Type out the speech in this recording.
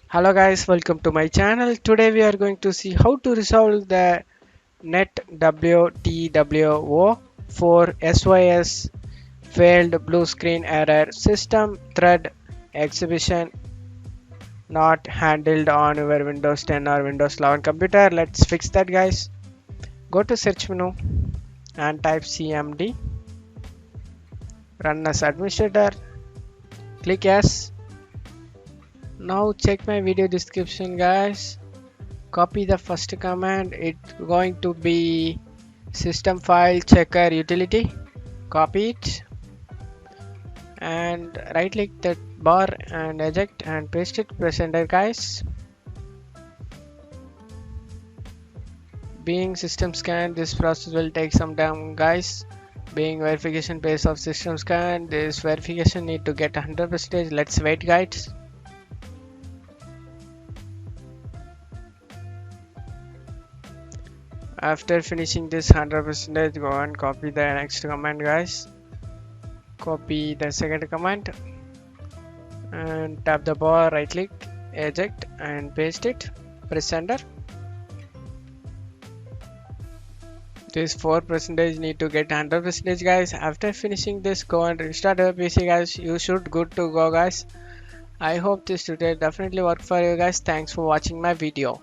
Hello guys, welcome to my channel. Today we are going to see how to resolve the Netwtw04.sys failed blue screen error system thread exhibition not handled on your Windows 10 or Windows 11 computer. Let's fix that guys. Go to search menu and type cmd, run as administrator, click yes. Now check my video description guys. Copy the first command. It's going to be system file checker utility. Copy it and right click that bar and eject and paste it. Press enter guys. Being system scan, this process will take some time guys. Being verification phase of system scan, this verification need to get 100%. Let's wait guys. After finishing this 100%, go and copy the next command guys. Copy the second command and tap the bar, right click, eject and paste it. Press enter. This 4% need to get 100% guys. After finishing this, go and restart your PC guys. You should good to go guys. I hope this tutorial definitely worked for you guys. Thanks for watching my video.